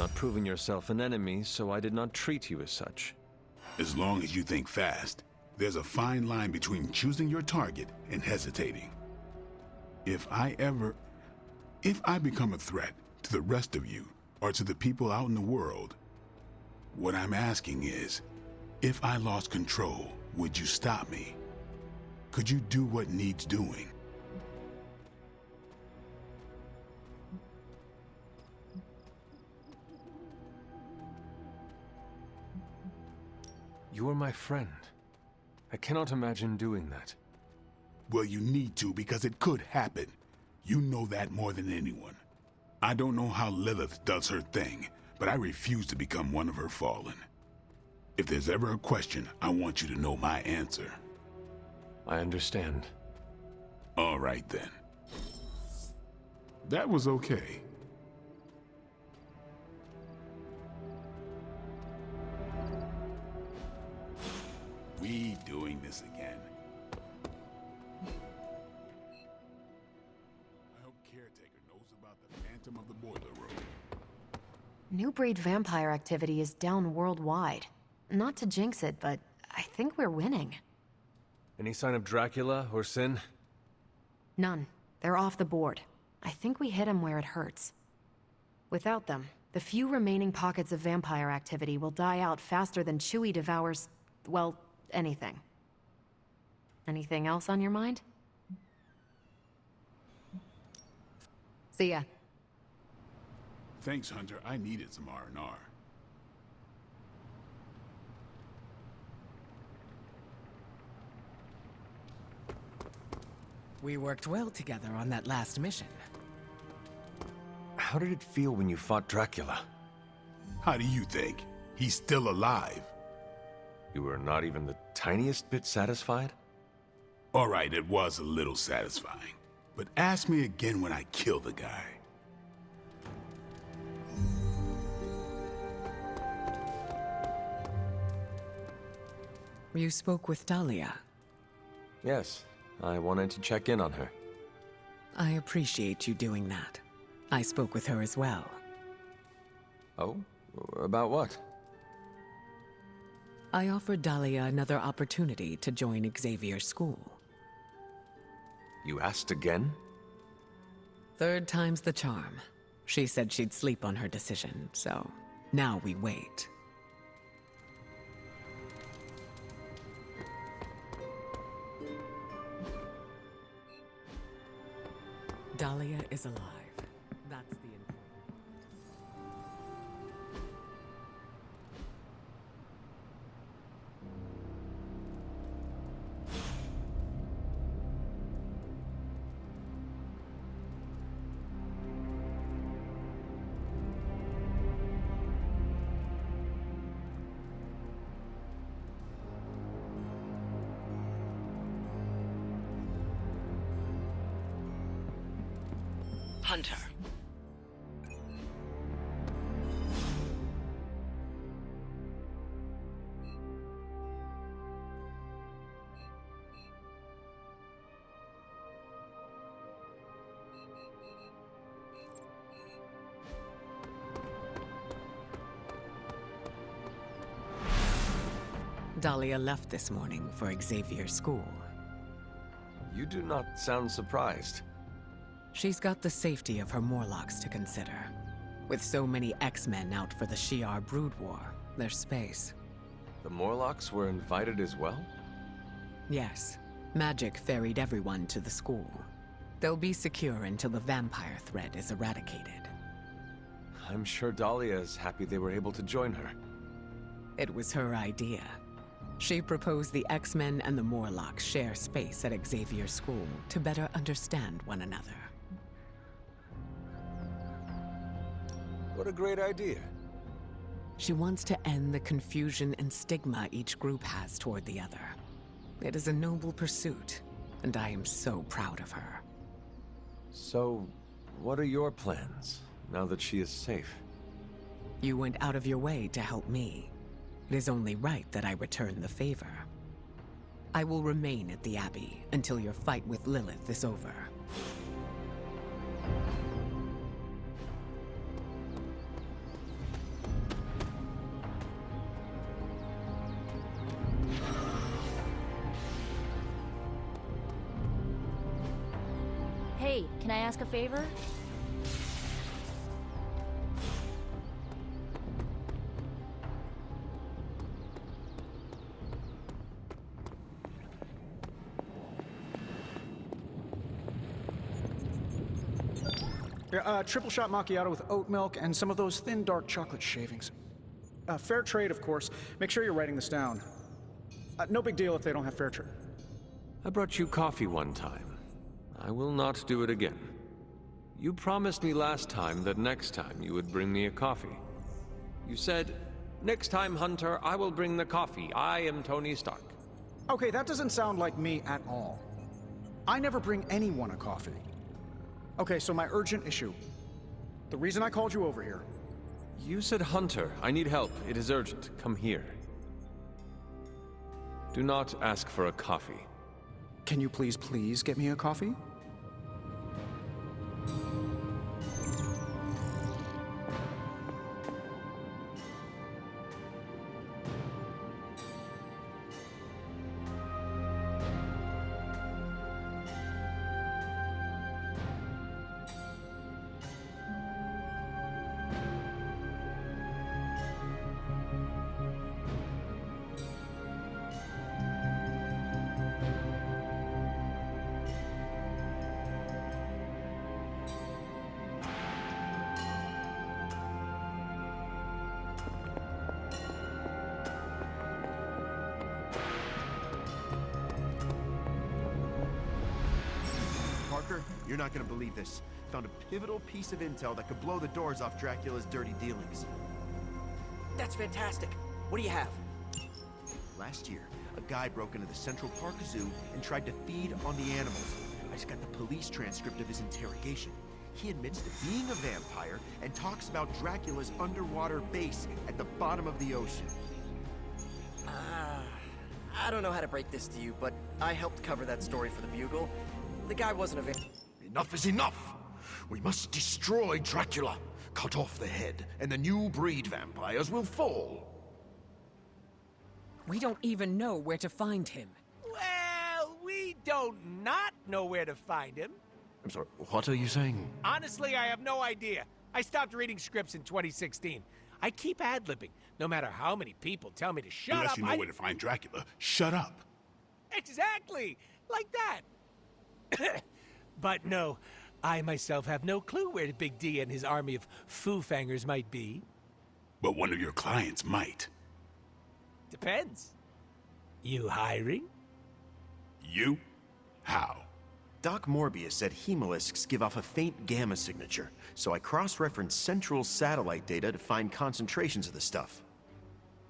not proving yourself an enemy, so I did not treat you as such. As long as you think fast, there's a fine line between choosing your target and hesitating. If I become a threat to the rest of you, or to the people out in the world, what I'm asking is, if I lost control, would you stop me? Could you do what needs doing? You are my friend. I cannot imagine doing that. Well, you need to, because it could happen. You know that more than anyone. I don't know how Lilith does her thing, but I refuse to become one of her fallen. If there's ever a question, I want you to know my answer. I understand. All right, then. That was okay. We doing this again. I hope Caretaker knows about the Phantom of the Boiler Room. New breed vampire activity is down worldwide. Not to jinx it, but I think we're winning. Any sign of Dracula or Sin? None. They're off the board. I think we hit them where it hurts. Without them, the few remaining pockets of vampire activity will die out faster than Chewie devours, well, anything. Anything else on your mind? See ya. Thanks, Hunter. I needed some R&R. We worked well together on that last mission. How did it feel when you fought Dracula? How do you think? He's still alive. You were not even the tiniest bit satisfied? All right, it was a little satisfying. But ask me again when I kill the guy. You spoke with Dahlia. Yes, I wanted to check in on her. I appreciate you doing that. I spoke with her as well. Oh? About what? I offered Dahlia another opportunity to join Xavier's school. You asked again? Third time's the charm. She said she'd sleep on her decision, so now we wait. Dahlia is alive. That's the important. Hunter. Dahlia left this morning for Xavier's school. You do not sound surprised. She's got the safety of her Morlocks to consider. With so many X-Men out for the Shi'ar Brood War, there's space. The Morlocks were invited as well? Yes. Magic ferried everyone to the school. They'll be secure until the vampire threat is eradicated. I'm sure Dahlia is happy they were able to join her. It was her idea. She proposed the X-Men and the Morlocks share space at Xavier's school to better understand one another. What a great idea. She wants to end the confusion and stigma each group has toward the other. It is a noble pursuit, and I am so proud of her. So, what are your plans, now that she is safe? You went out of your way to help me. It is only right that I return the favor. I will remain at the Abbey until your fight with Lilith is over. Can I ask a favor? Yeah, triple shot macchiato with oat milk and some of those thin dark chocolate shavings. Fair trade, of course. Make sure you're writing this down. No big deal if they don't have fair trade. I brought you coffee one time. I will not do it again. You promised me last time that next time you would bring me a coffee. You said, "Next time, Hunter, I will bring the coffee. I am Tony Stark." Okay, that doesn't sound like me at all. I never bring anyone a coffee. Okay, so my urgent issue. The reason I called you over here. You said, "Hunter, I need help. It is urgent. Come here." Do not ask for a coffee. Can you please get me a coffee? Parker, you're not gonna believe this. Found a pivotal piece of intel that could blow the doors off Dracula's dirty dealings. That's fantastic. What do you have? Last year, a guy broke into the Central Park Zoo and tried to feed on the animals. I just got the police transcript of his interrogation. He admits to being a vampire and talks about Dracula's underwater base at the bottom of the ocean. I don't know how to break this to you, but I helped cover that story for the Bugle. The guy wasn't a vampire. Enough is enough! We must destroy Dracula, cut off the head, and the new breed vampires will fall. We don't even know where to find him. Well, we don't not know where to find him. I'm sorry, what are you saying? Honestly, I have no idea. I stopped reading scripts in 2016. I keep ad-libbing, no matter how many people tell me to shut Unless up. you know where to find Dracula, shut up. Exactly, like that. But no, I myself have no clue where Big D and his army of foo-fangers might be. But one of your clients might. Depends. You hiring? You? How? Doc Morbius said hemolisks give off a faint gamma signature, so I cross-referenced Central's satellite data to find concentrations of the stuff.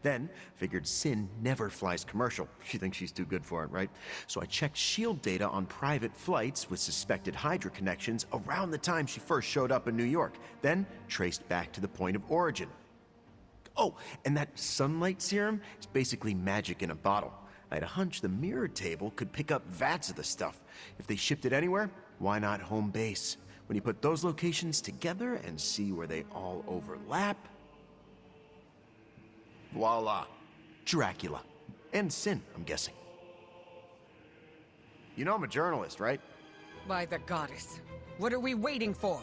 Then, figured Sin never flies commercial. She thinks she's too good for it, right? So I checked SHIELD data on private flights with suspected Hydra connections around the time she first showed up in New York, then traced back to the point of origin. Oh, and that sunlight serum is basically magic in a bottle. I had a hunch the mirror table could pick up vats of the stuff. If they shipped it anywhere, why not home base? When you put those locations together and see where they all overlap, voila, Dracula. And Sin, I'm guessing. You know I'm a journalist, right? By the goddess. What are we waiting for?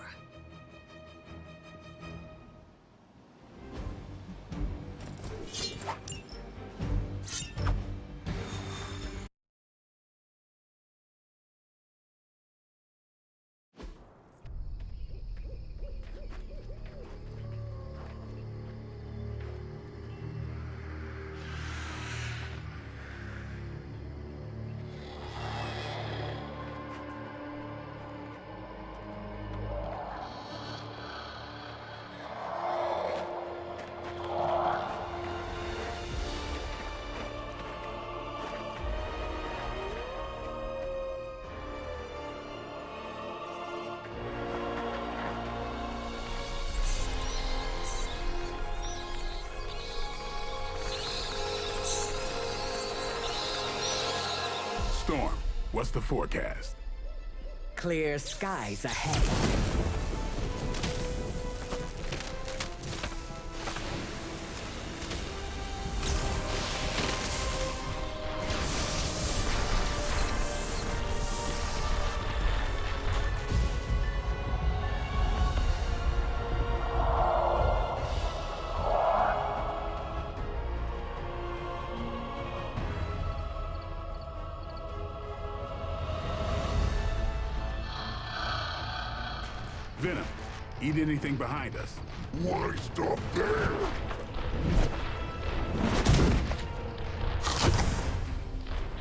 Storm, what's the forecast? Clear skies ahead. venom. Eat anything behind us. Why stop there?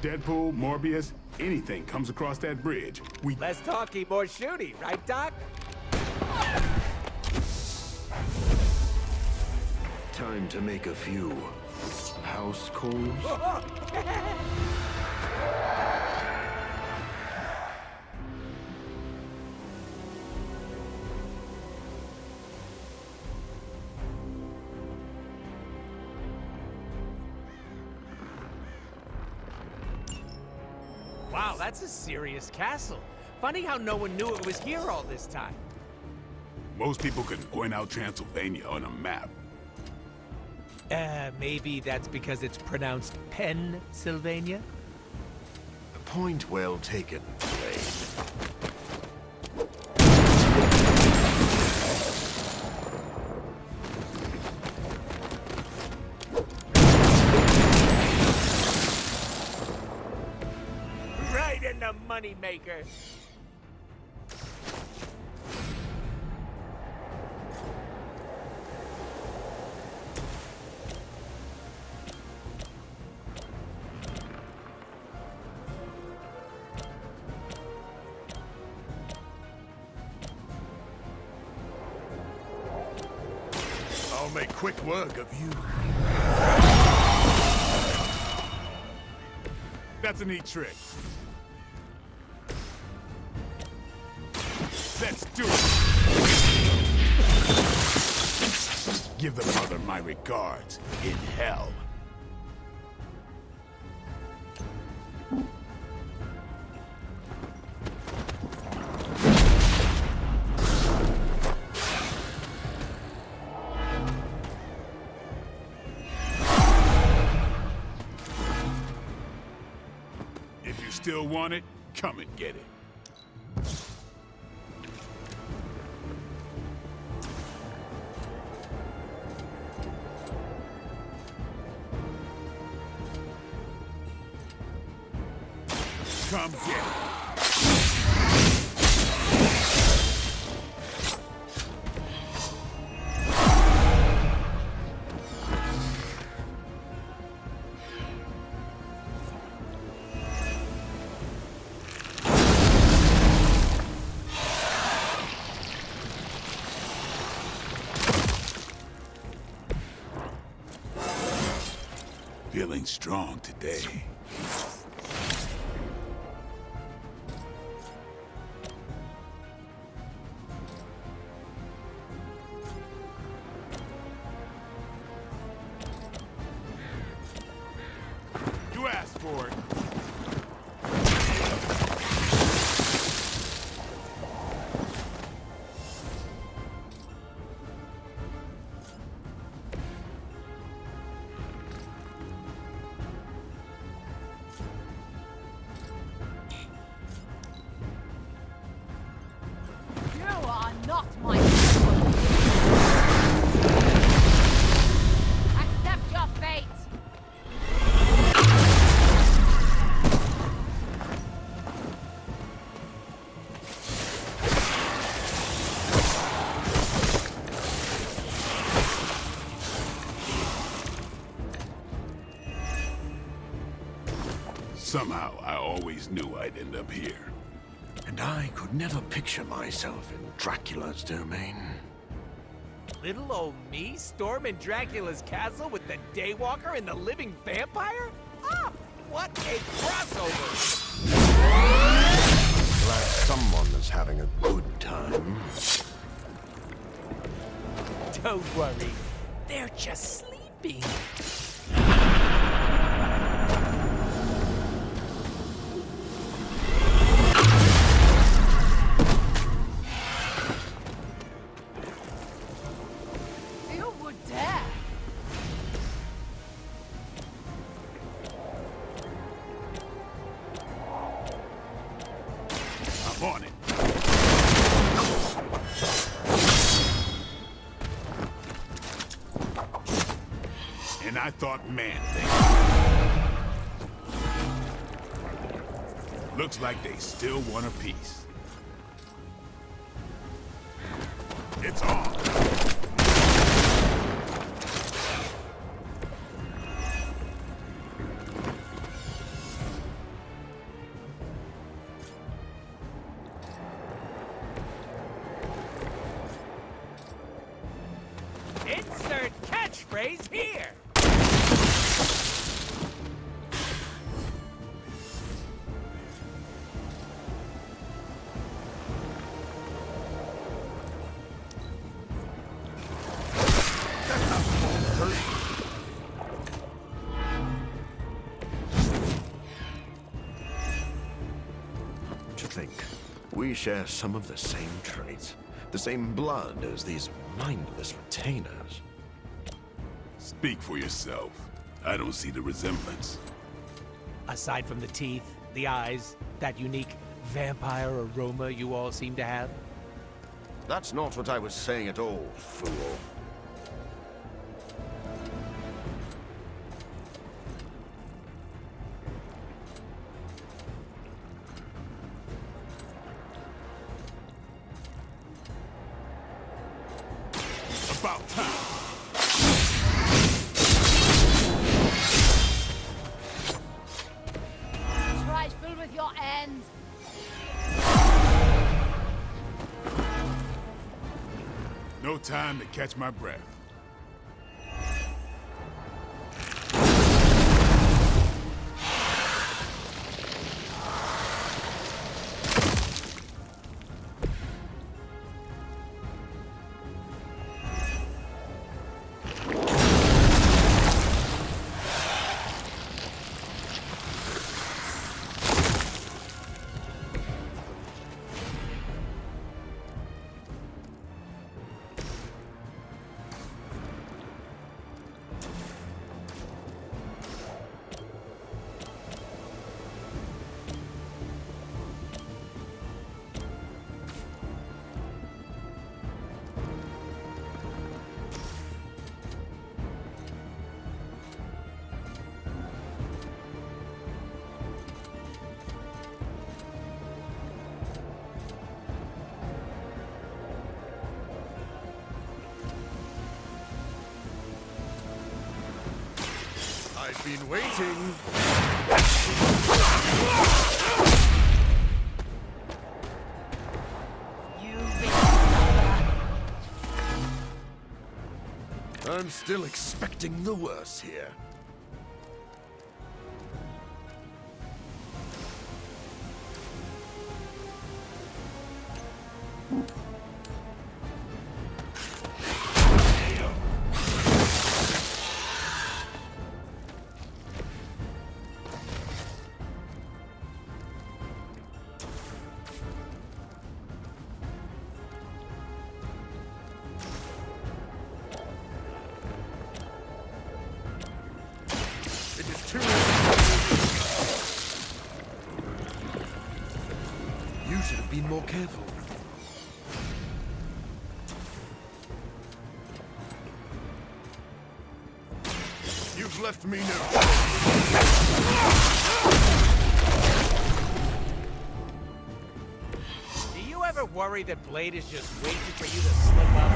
Deadpool, Morbius, anything comes across that bridge. Less talky, more shooty, right, Doc? Time to make a few house calls. Wow, that's a serious castle. Funny how no one knew it was here all this time. Most people couldn't point out Transylvania on a map. Maybe that's because it's pronounced Pennsylvania? Point well taken, Blade. Right in the moneymaker. I'll make quick work of you. That's a neat trick. Let's do it! Give the mother my regards in hell. If you still want it, come and get it. Come get it. Feeling strong today. You asked for it. You are not my people. Accept your fate. Somehow, I always knew I'd end up here. And I could never picture myself in Dracula's domain. Little old me storming Dracula's castle with the Daywalker and the living vampire? Ah, what a crossover! Glad someone is having a good time. Don't worry, they're just sleeping. You would dare. I'm on it. And I thought, man, looks like they still want a piece. Insert catchphrase here! To think, we share some of the same traits, the same blood as these mindless retainers. Speak for yourself. I don't see the resemblance. Aside from the teeth, the eyes, that unique vampire aroma you all seem to have. That's not what I was saying at all, fool. About time. Trifle with your end. No time to catch my breath. I've been waiting. I'm still expecting the worst here. It is too late. You should have been more careful. You've left me no choice. Do you ever worry that Blade is just waiting for you to slip up?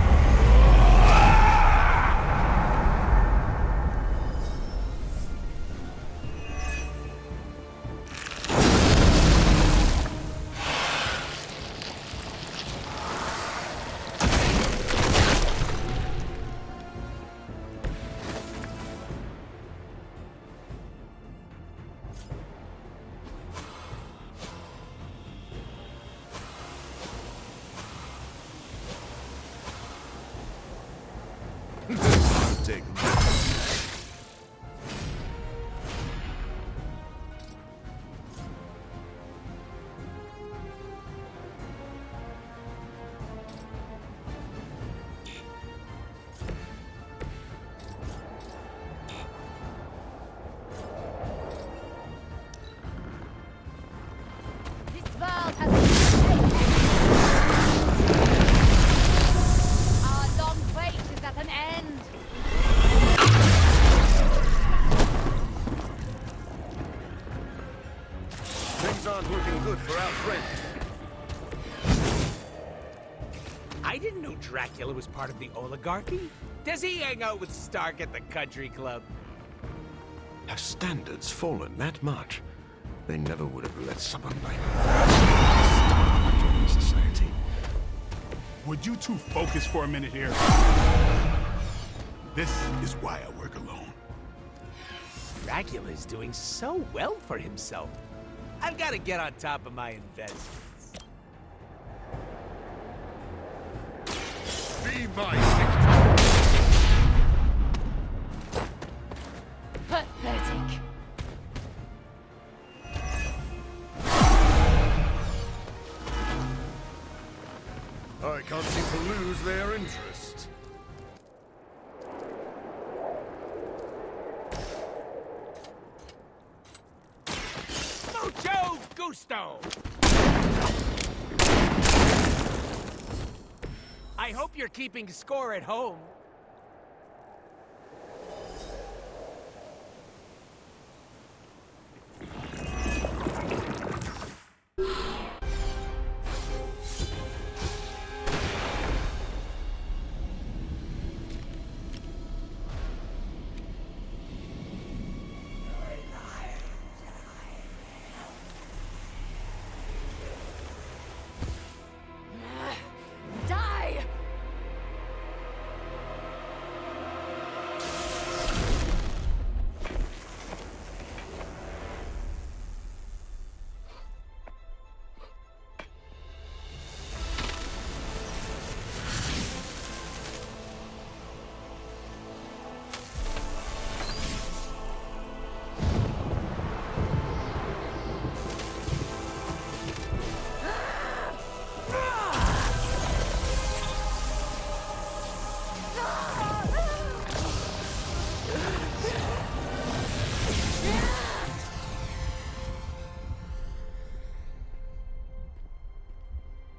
Take This world has been Our long wait is at an end. Things aren't looking good for our friend. I didn't know Dracula was part of the oligarchy. Does he hang out with Stark at the country club? Have standards fallen that much? They never would have let someone like join society. Would you two focus for a minute here? This is why I work alone. Dracula's doing so well for himself. I've got to get on top of my investments. Be my Pathetic. I can't seem to lose their interest. Mucho gusto! I hope you're keeping score at home. Die!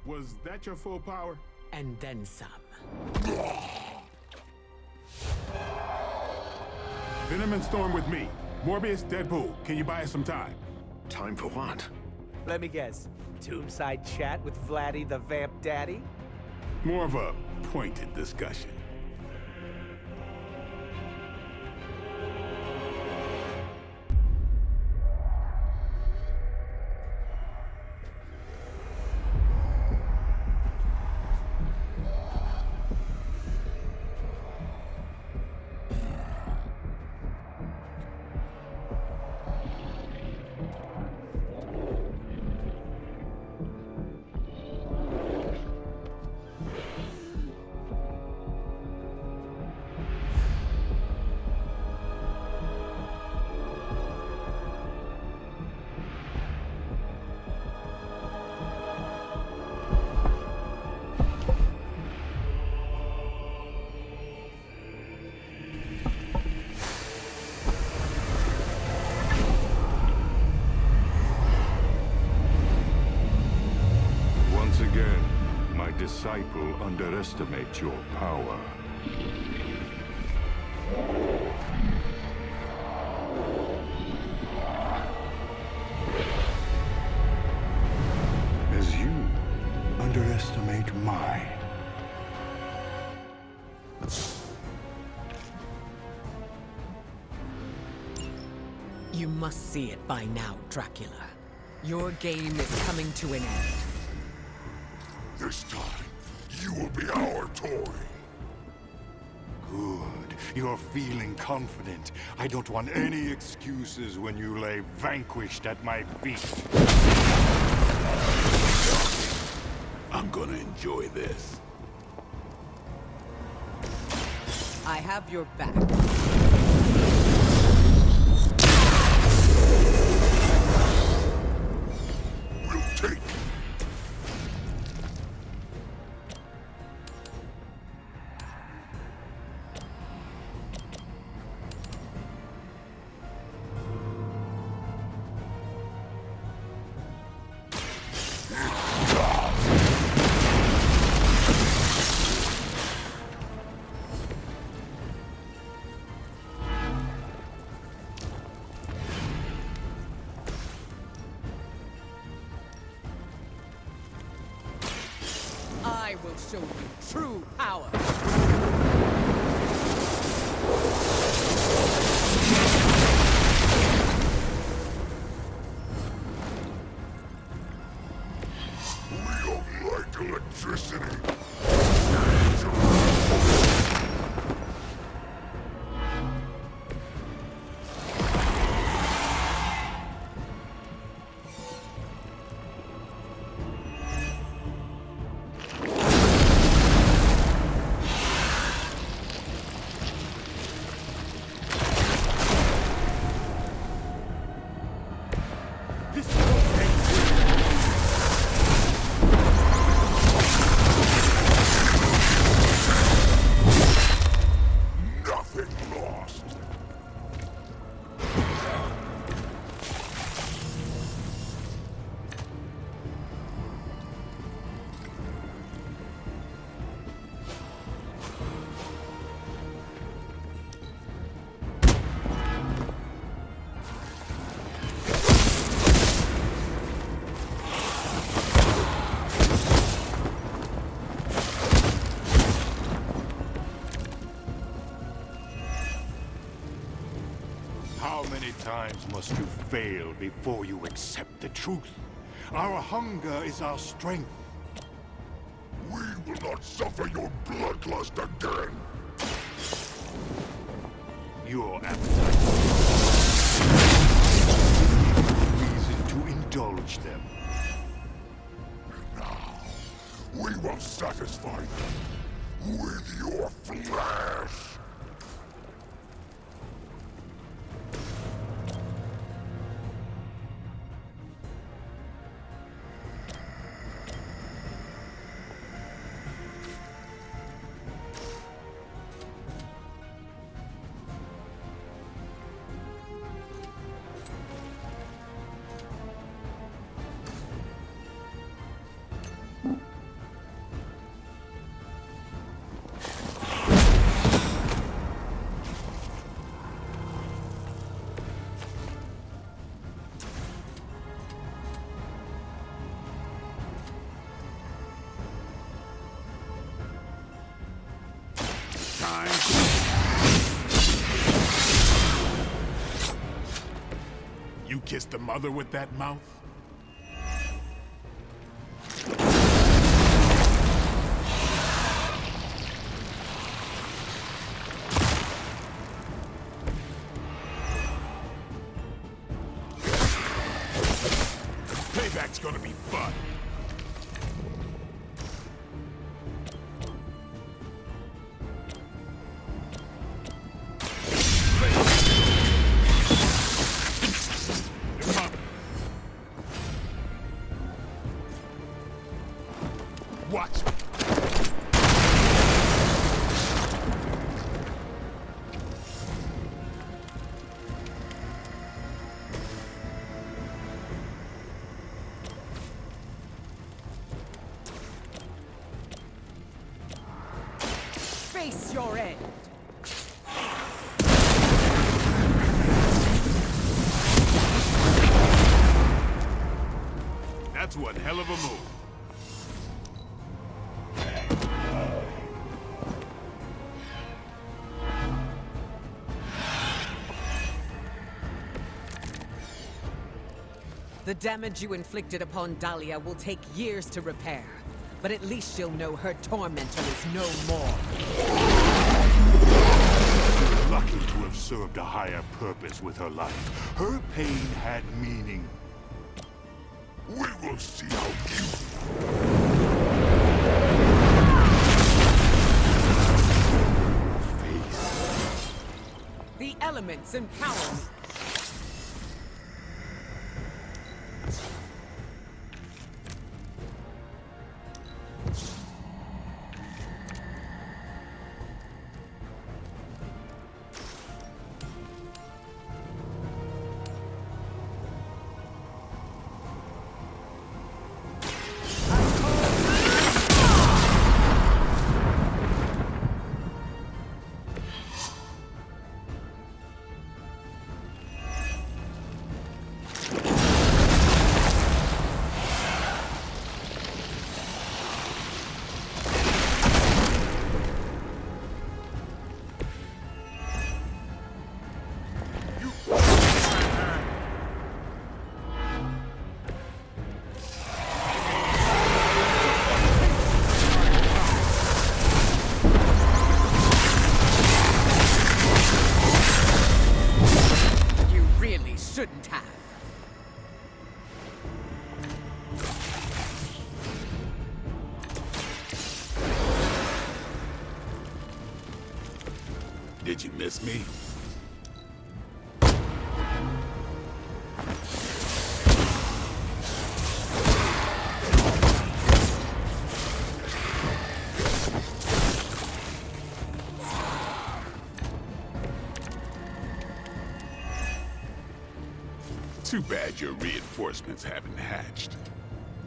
Was that your full power? And then some. Venom and Storm with me. Morbius, Deadpool, can you buy us some time? Time for what? Let me guess. Tombside chat with Vladdy the Vamp Daddy? More of a pointed discussion. Once again, my disciple underestimates your power. As you underestimate mine. You must see it by now, Dracula. Your game is coming to an end. This time, you will be our toy. Good. You're feeling confident. I don't want any excuses when you lay vanquished at my feet. I'm gonna enjoy this. I have your back. We'll take. I will show you true power. We don't like electricity. How many times must you fail before you accept the truth? Our hunger is our strength. We will not suffer your bloodlust again. Your appetite. Reason to indulge them. Now, we will satisfy them with your flesh. You kissed the mother with that mouth? Payback's gonna be fun. Watch me. Face your end! That's one hell of a move. The damage you inflicted upon Dahlia will take years to repair, but at least she'll know her tormentor is no more. You're lucky to have served a higher purpose with her life. Her pain had meaning. We will see how you... Face. The elements empower me. Shouldn't have. Did you miss me? Too bad your reinforcements haven't hatched.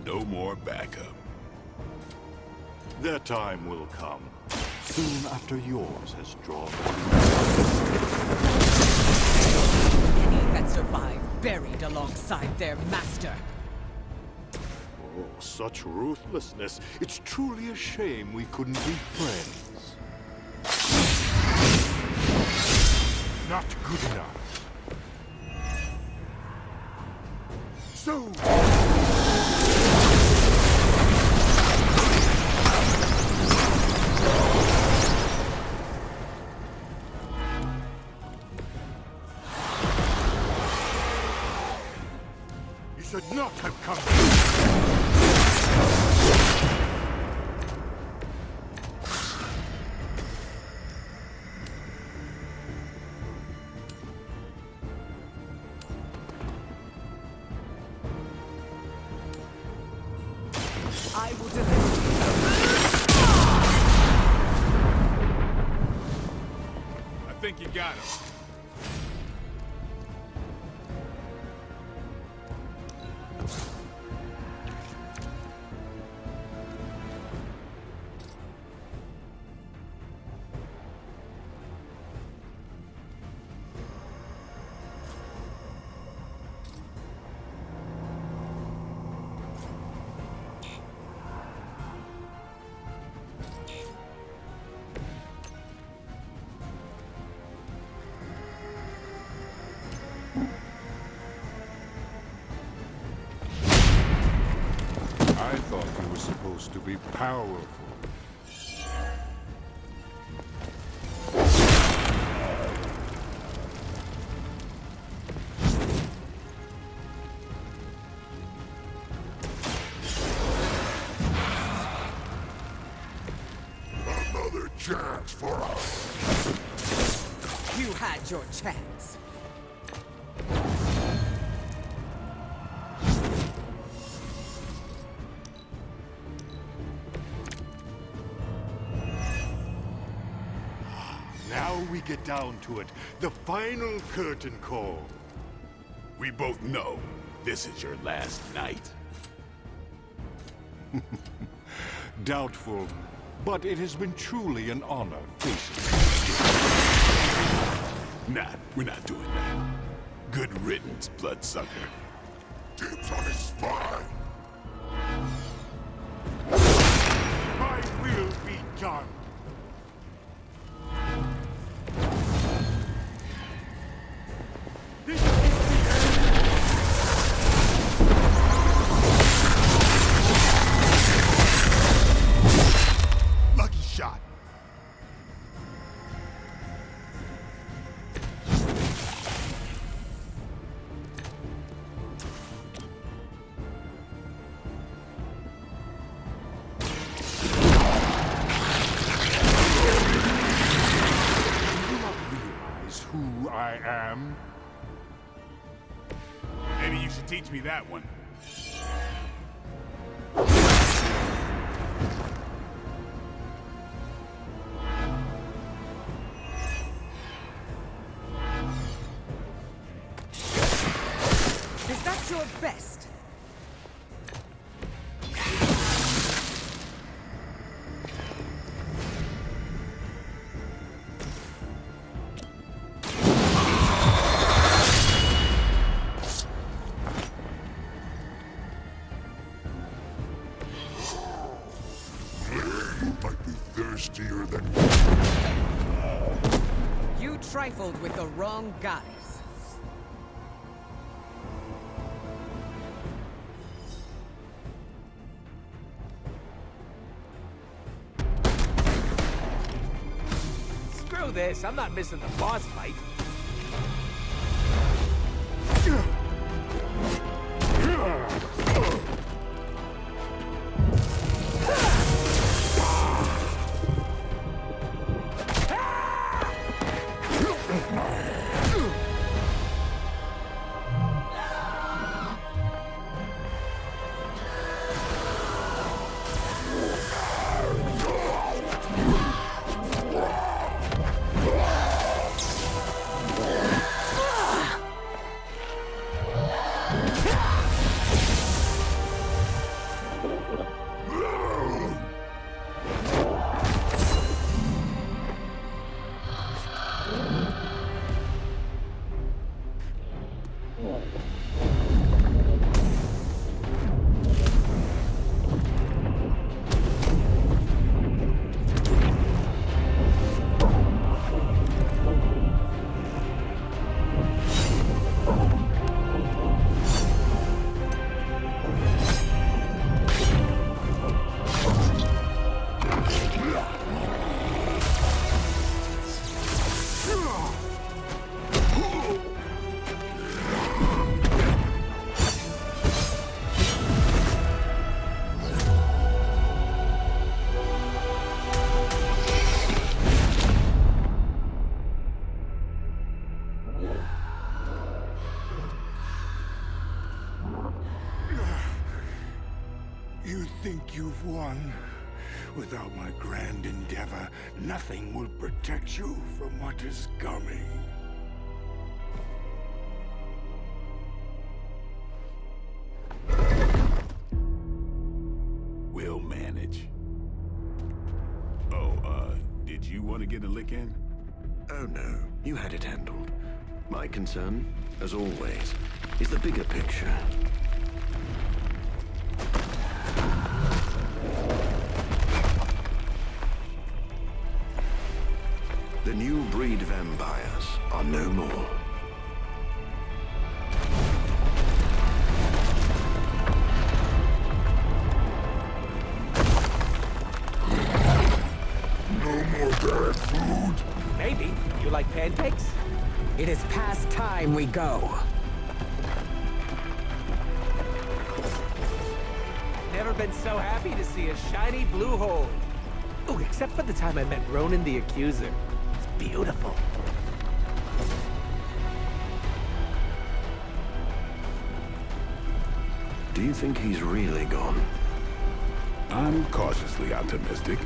No more backup. Their time will come, soon after yours has drawn. Any that survive buried alongside their master. Oh, such ruthlessness. It's truly a shame we couldn't be friends. Not good enough. soon! You should not have come. I will deliver. I think you got him. I thought you were supposed to be powerful. Another chance for us. You had your chance. Now we get down to it. The final curtain call. We both know this is your last night. Doubtful, but it has been truly an honor facing Nah, we're not doing that. Good riddance, bloodsucker. Dibs on his spine. My will be done. This is the end. Lucky shot. Who I am? Maybe you should teach me that one. Is that your best? Might be thirstier than... You trifled with the wrong goddess. Screw this, I'm not missing the boss fight. one. Without my grand endeavor, nothing will protect you from what is coming. We'll manage. Oh, did you want to get a lick in? Oh no, you had it handled. My concern, as always, is the bigger picture. The new breed vampires are no more. No more bad food. Maybe. You like pancakes? It is past time we go. Never been so happy to see a shiny blue hole. Ooh, except for the time I met Ronan the Accuser. It's beautiful. Do you think he's really gone? I'm cautiously optimistic.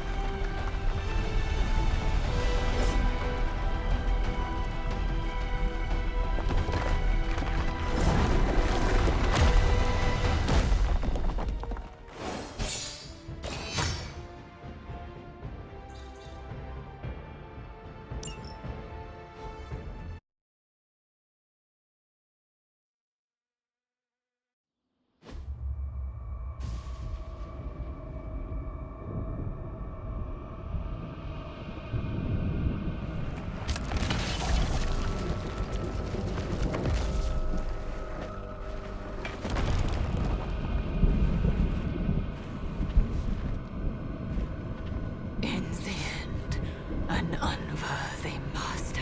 In the end, an unworthy master.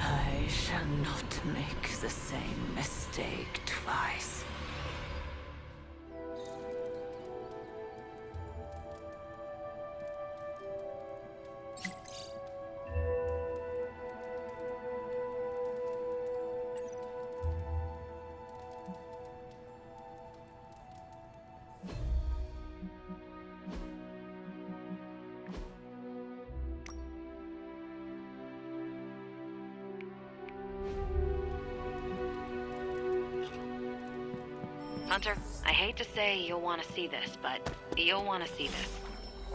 I shall not make the same mistake twice. Hunter, I hate to say you'll want to see this, but you'll want to see this.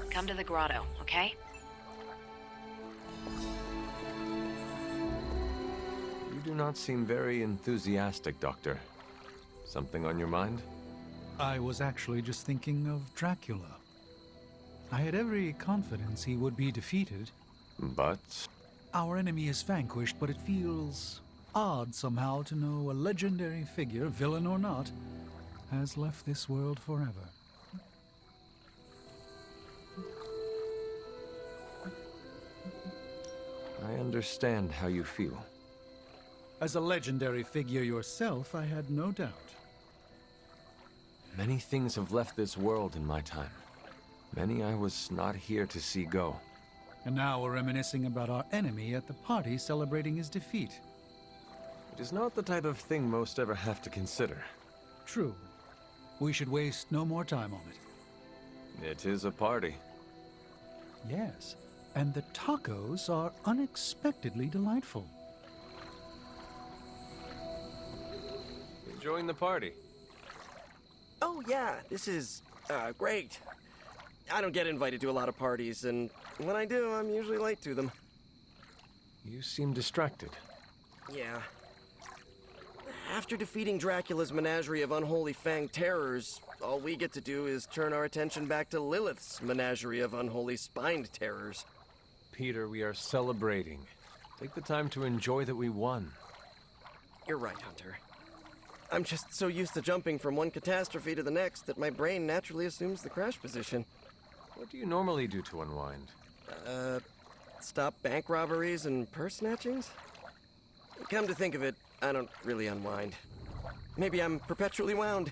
Come to the grotto, okay? You do not seem very enthusiastic, Doctor. Something on your mind? I was actually just thinking of Dracula. I had every confidence he would be defeated. But... Our enemy is vanquished, but it feels odd somehow to know a legendary figure, villain or not, has left this world forever. I understand how you feel. As a legendary figure yourself, I had no doubt. Many things have left this world in my time. Many I was not here to see go. And now we're reminiscing about our enemy at the party celebrating his defeat. It is not the type of thing most ever have to consider. True. We should waste no more time on it. It is a party. Yes, and the tacos are unexpectedly delightful. Enjoying the party? Oh yeah, this is, great. I don't get invited to a lot of parties, and when I do, I'm usually late to them. You seem distracted. Yeah. After defeating Dracula's menagerie of unholy fanged terrors, all we get to do is turn our attention back to Lilith's menagerie of unholy spined terrors. Peter, we are celebrating. Take the time to enjoy that we won. You're right, Hunter. I'm just so used to jumping from one catastrophe to the next that my brain naturally assumes the crash position. What do you normally do to unwind? Stop bank robberies and purse snatchings? Come to think of it, I don't really unwind. Maybe I'm perpetually wound.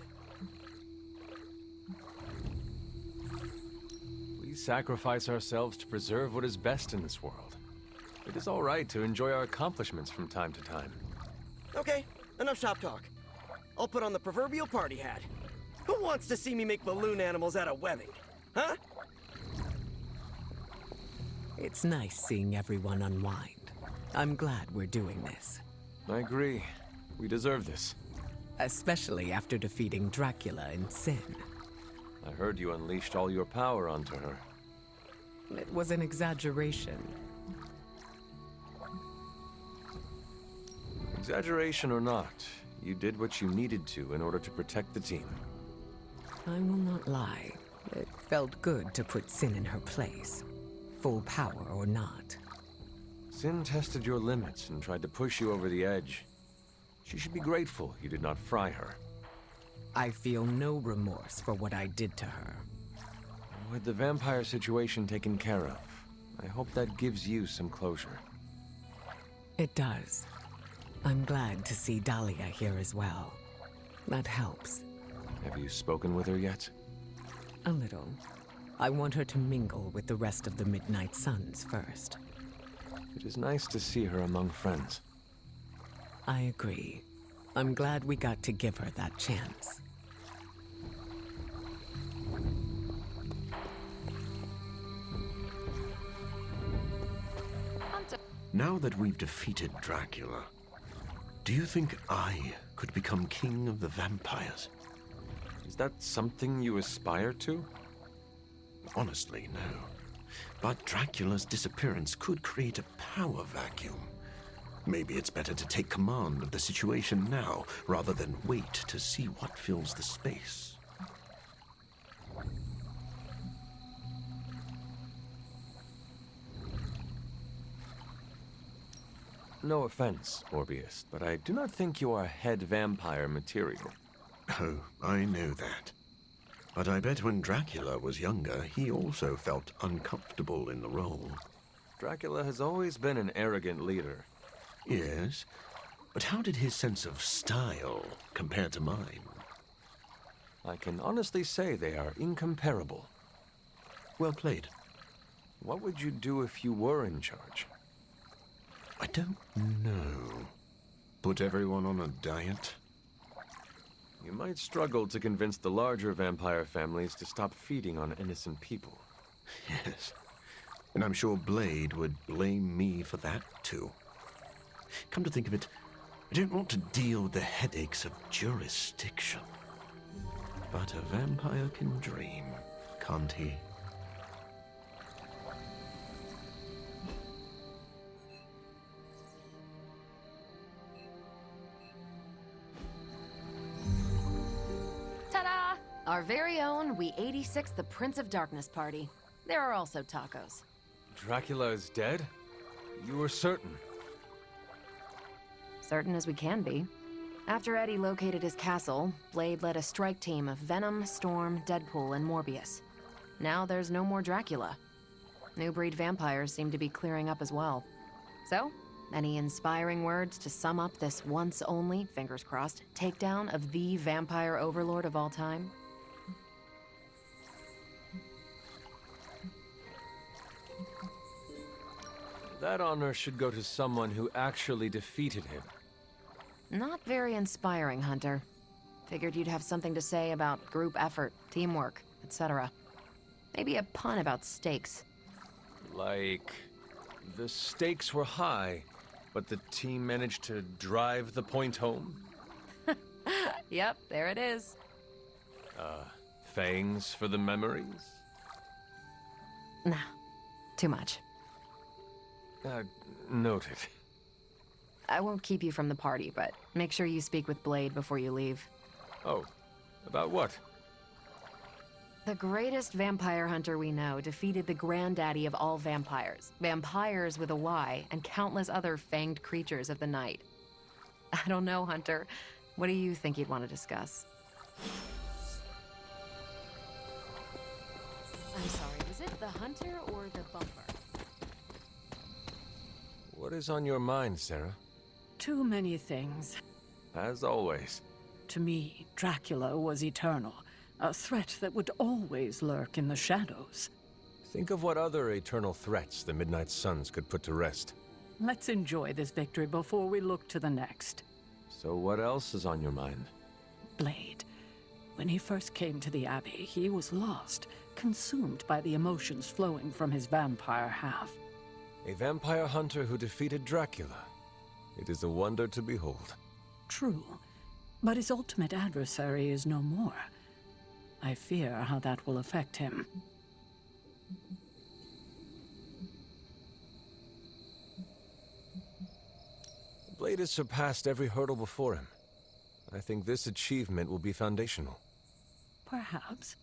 We sacrifice ourselves to preserve what is best in this world. It is all right to enjoy our accomplishments from time to time. Okay, enough shop talk. I'll put on the proverbial party hat. Who wants to see me make balloon animals out of webbing? Huh? It's nice seeing everyone unwind. I'm glad we're doing this. I agree. We deserve this. Especially after defeating Dracula and Sin. I heard you unleashed all your power onto her. It was an exaggeration. Exaggeration or not, you did what you needed to in order to protect the team. I will not lie. It felt good to put Sin in her place. Full power or not. Sin tested your limits and tried to push you over the edge. She should be grateful you did not fry her. I feel no remorse for what I did to her. With the vampire situation taken care of, I hope that gives you some closure. It does. I'm glad to see Dahlia here as well. That helps. Have you spoken with her yet? A little. I want her to mingle with the rest of the Midnight Suns first. It is nice to see her among friends. I agree. I'm glad we got to give her that chance. Now that we've defeated Dracula, do you think I could become king of the vampires? Is that something you aspire to? Honestly, no. But Dracula's disappearance could create a power vacuum. Maybe it's better to take command of the situation now, rather than wait to see what fills the space. No offense, Morbius, but I do not think you are head vampire material. Oh, I know that. But I bet when Dracula was younger, he also felt uncomfortable in the role. Dracula has always been an arrogant leader. Yes, but how did his sense of style compare to mine? I can honestly say they are incomparable. Well played. What would you do if you were in charge? I don't know. Put everyone on a diet? You might struggle to convince the larger vampire families to stop feeding on innocent people. Yes. And I'm sure Blade would blame me for that, too. Come to think of it, I don't want to deal with the headaches of jurisdiction. But a vampire can dream, can't he? Ta-da! Our very own We 86 the Prince of Darkness party. There are also tacos. Dracula is dead? You were certain? Certain as we can be. After Eddie located his castle, Blade led a strike team of Venom, Storm, Deadpool, and Morbius. Now there's no more Dracula. New breed vampires seem to be clearing up as well. So, any inspiring words to sum up this once only, fingers crossed, takedown of the vampire overlord of all time? That honor should go to someone who actually defeated him. Not very inspiring, Hunter. Figured you'd have something to say about group effort, teamwork, etc. Maybe a pun about stakes. Like, the stakes were high, but the team managed to drive the point home? Yep, there it is. Fangs for the memories? Nah, too much. Noted. I won't keep you from the party, but make sure you speak with Blade before you leave. Oh, about what? The greatest vampire hunter we know defeated the granddaddy of all vampires. Vampires with a Y, and countless other fanged creatures of the night. I don't know, Hunter. What do you think you'd want to discuss? I'm sorry, was it the hunter or the bumper? What is on your mind, Sarah? Too many things. As always. To me, Dracula was eternal, a threat that would always lurk in the shadows. Think of what other eternal threats the Midnight Suns could put to rest. Let's enjoy this victory before we look to the next. So what else is on your mind? Blade. When he first came to the Abbey, he was lost, consumed by the emotions flowing from his vampire half. A vampire hunter who defeated Dracula. It is a wonder to behold. True, but his ultimate adversary is no more. I fear how that will affect him. Blade has surpassed every hurdle before him. I think this achievement will be foundational. Perhaps.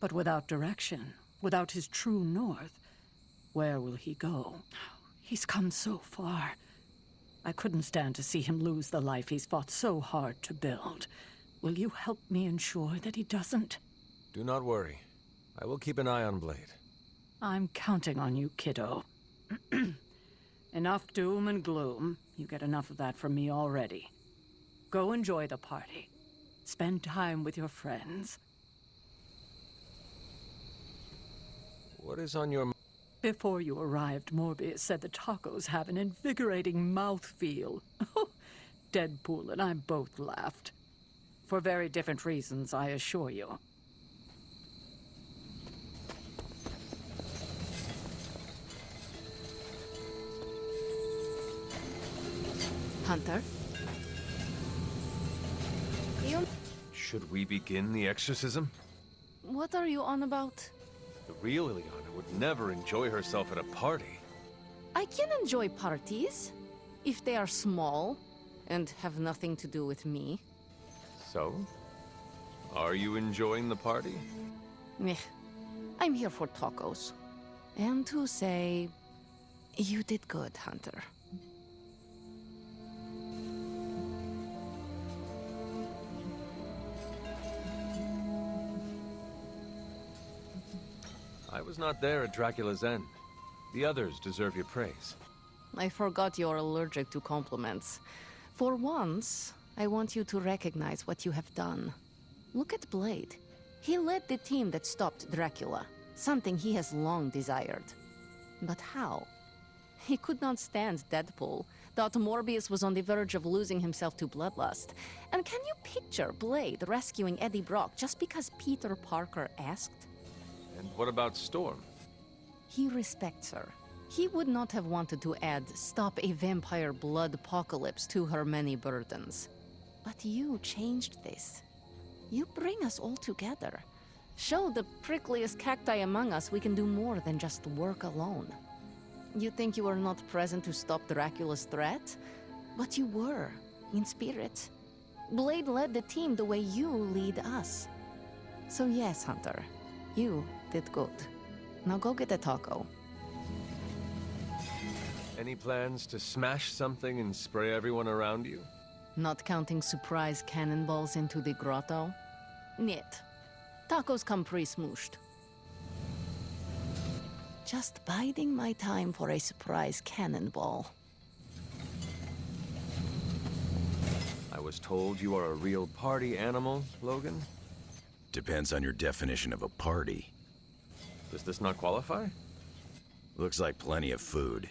But without direction, without his true north, where will he go? He's come so far. I couldn't stand to see him lose the life he's fought so hard to build. Will you help me ensure that he doesn't? Do not worry. I will keep an eye on Blade. I'm counting on you, kiddo. Enough doom and gloom. You get enough of that from me already. Go enjoy the party. Spend time with your friends. What is on your... Before you arrived, Morbius said the tacos have an invigorating mouthfeel. Deadpool and I both laughed. For very different reasons, I assure you. Hunter? Should we begin the exorcism? What are you on about? The real Ileana would never enjoy herself at a party. I can enjoy parties, if they are small and have nothing to do with me. So? Are you enjoying the party? Meh. I'm here for tacos. And to say, you did good, Hunter. I was not there at Dracula's end. The others deserve your praise. I forgot you're allergic to compliments. For once, I want you to recognize what you have done. Look at Blade. He led the team that stopped Dracula, something he has long desired. But how? He could not stand Deadpool, thought Morbius was on the verge of losing himself to bloodlust. And can you picture Blade rescuing Eddie Brock just because Peter Parker asked? And what about Storm? He respects her. He would not have wanted to add "stop a vampire blood apocalypse" to her many burdens. But you changed this. You bring us all together. Show the prickliest cacti among us we can do more than just work alone. You think you were not present to stop Dracula's threat? But you were, in spirit. Blade led the team the way you lead us. So yes, Hunter, you did good. Now go get a taco. Any plans to smash something and spray everyone around you? Not counting surprise cannonballs into the grotto? Niet. Tacos come pre-smooshed. Just biding my time for a surprise cannonball. I was told you are a real party animal, Logan? Depends on your definition of a party. Does this not qualify? Looks like plenty of food.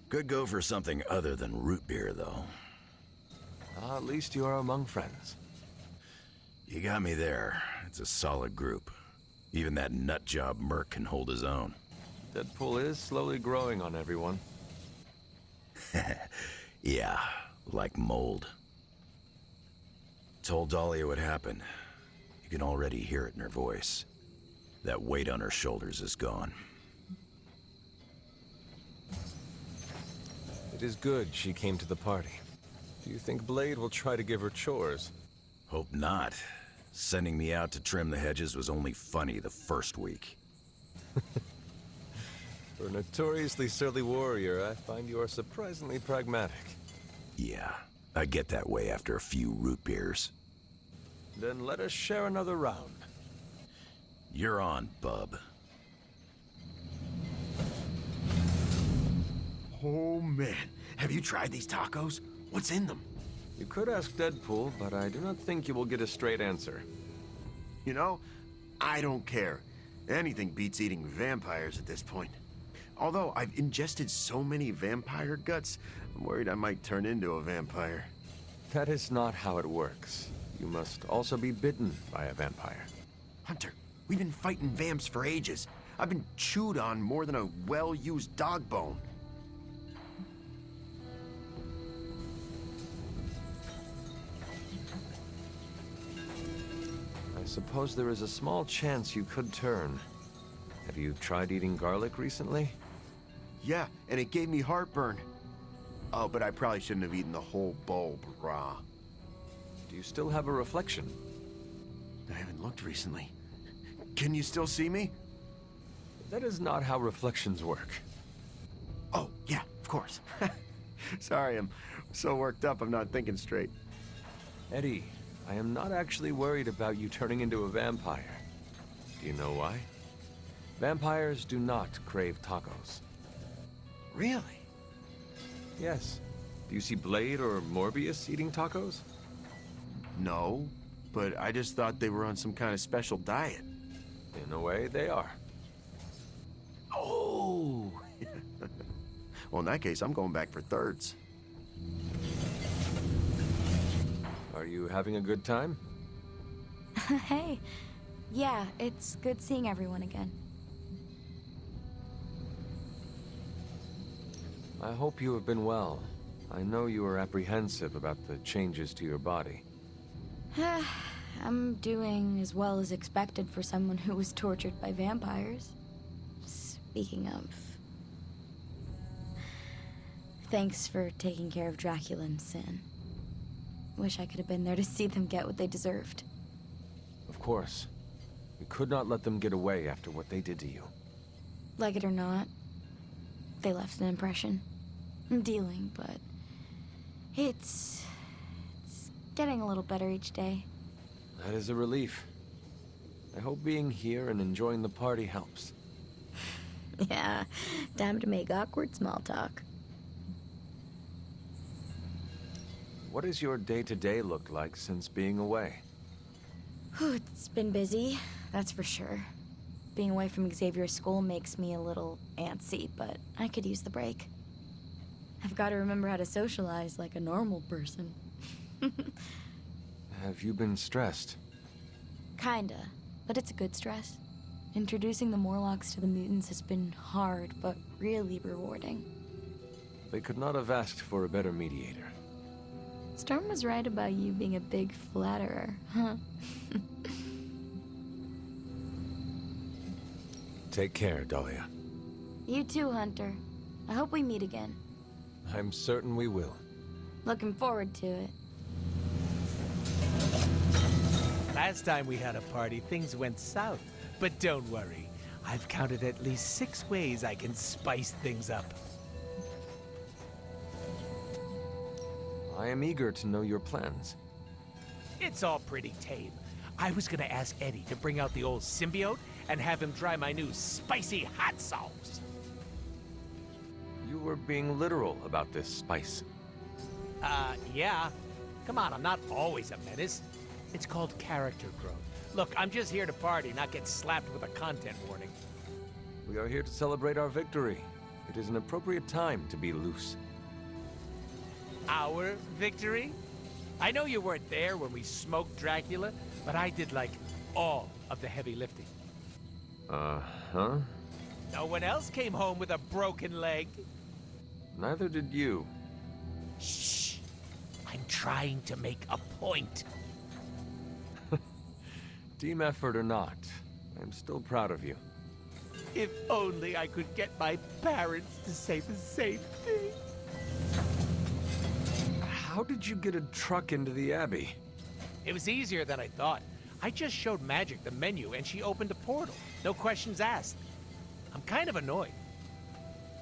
Could go for something other than root beer, though. At least you are among friends. You got me there. It's a solid group. Even that nutjob Merc can hold his own. Deadpool is slowly growing on everyone. Yeah, like mold. Told Dahlia what happened. You can already hear it in her voice. That weight on her shoulders is gone. It is good she came to the party. Do you think Blade will try to give her chores? Hope not. Sending me out to trim the hedges was only funny the first week. For a notoriously surly warrior, I find you are surprisingly pragmatic. Yeah, I get that way after a few root beers. Then let us share another round. You're on, bub. Oh man, have you tried these tacos? What's in them? You could ask Deadpool, but I do not think you will get a straight answer. You know, I don't care. Anything beats eating vampires at this point. Although I've ingested so many vampire guts, I'm worried I might turn into a vampire. That is not how it works. You must also be bitten by a vampire. Hunter, we've been fighting vamps for ages. I've been chewed on more than a well-used dog bone. I suppose there is a small chance you could turn. Have you tried eating garlic recently? Yeah, and it gave me heartburn. Oh, but I probably shouldn't have eaten the whole bulb raw. Do you still have a reflection? I haven't looked recently. Can you still see me? That is not how reflections work. Oh, yeah, of course. Sorry, I'm so worked up I'm not thinking straight. Eddie, I am not actually worried about you turning into a vampire. Do you know why? Vampires do not crave tacos. Really? Yes. Do you see Blade or Morbius eating tacos? No, but I just thought they were on some kind of special diet. In a way, they are. Oh! Well, in that case, I'm going back for thirds. Are you having a good time? Hey. Yeah, it's good seeing everyone again. I hope you have been well. I know you are apprehensive about the changes to your body. I'm doing as well as expected for someone who was tortured by vampires. Speaking of... Thanks for taking care of Dracula and Sin. Wish I could have been there to see them get what they deserved. Of course. We could not let them get away after what they did to you. Like it or not, they left an impression. I'm dealing, but... It's getting a little better each day. That is a relief. I hope being here and enjoying the party helps. Yeah, time to make awkward small talk. What does your day-to-day look like since being away? It's been busy, that's for sure. Being away from Xavier's school makes me a little antsy, but I could use the break. I've got to remember how to socialize like a normal person. Have you been stressed? Kinda, but it's a good stress. Introducing the Morlocks to the mutants has been hard, but really rewarding. They could not have asked for a better mediator. Storm was right about you being a big flatterer, huh? Take care, Dahlia. You too, Hunter. I hope we meet again. I'm certain we will. Looking forward to it. Last time we had a party, things went south. But don't worry. I've counted at least 6 ways I can spice things up. I am eager to know your plans. It's all pretty tame. I was gonna ask Eddie to bring out the old symbiote and have him try my new spicy hot sauce. You were being literal about this spice. Yeah. Come on, I'm not always a menace. It's called character growth. Look, I'm just here to party, not get slapped with a content warning. We are here to celebrate our victory. It is an appropriate time to be loose. Our victory? I know you weren't there when we smoked Dracula, but I did, like, all of the heavy lifting. Uh-huh. No one else came home with a broken leg. Neither did you. Shh! I'm trying to make a point. Team effort or not, I'm still proud of you. If only I could get my parents to say the same thing. How did you get a truck into the Abbey? It was easier than I thought. I just showed Magic the menu and she opened a portal. No questions asked. I'm kind of annoyed.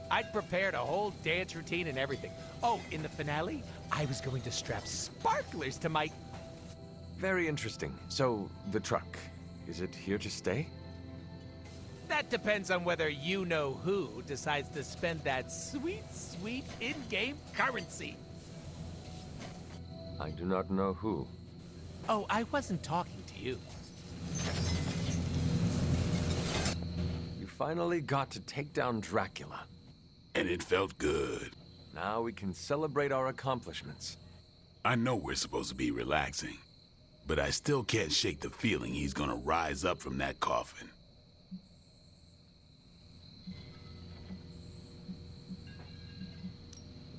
I'd prepared a whole dance routine and everything. Oh, in the finale, I was going to strap sparklers to my... Very interesting. So, the truck, is it here to stay? That depends on whether you-know-who decides to spend that sweet, sweet in-game currency. I do not know who. Oh, I wasn't talking to you. You finally got to take down Dracula. And it felt good. Now we can celebrate our accomplishments. I know we're supposed to be relaxing, but I still can't shake the feeling he's gonna rise up from that coffin.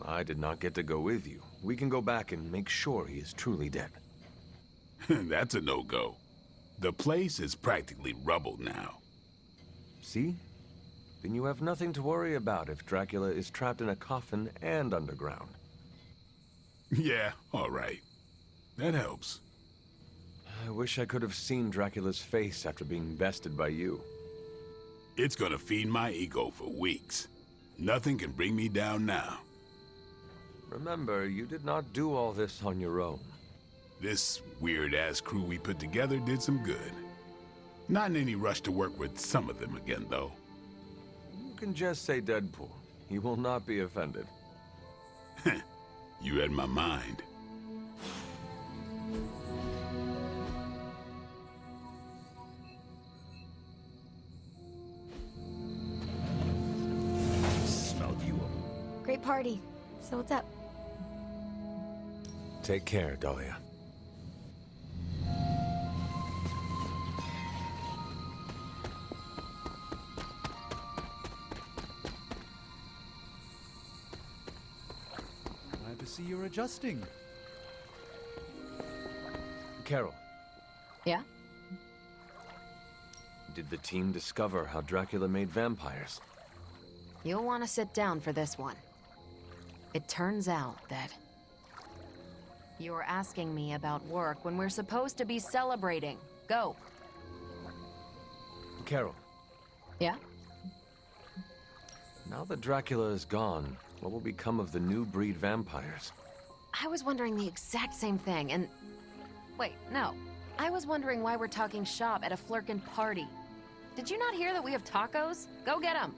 I did not get to go with you. We can go back and make sure he is truly dead. That's a no-go. The place is practically rubble now. See? Then you have nothing to worry about if Dracula is trapped in a coffin and underground. Yeah, all right. That helps. I wish I could have seen Dracula's face after being bested by you. It's gonna feed my ego for weeks. Nothing can bring me down now. Remember, you did not do all this on your own. This weird-ass crew we put together did some good. Not in any rush to work with some of them again, though. You can just say Deadpool. He will not be offended. You read my mind. Smelled you. Great party. So what's up? Take care, Dahlia. Glad to see you're adjusting. Carol, Yeah? did the team discover how Dracula made vampires? You'll want to sit down for this one. It turns out that you're asking me about work when we're supposed to be celebrating. Go. Carol, Yeah? now that Dracula is gone, what will become of the new breed vampires? I was wondering the exact same thing, and... Wait, no. I was wondering why we're talking shop at a Flurkin party. Did you not hear that we have tacos? Go get them!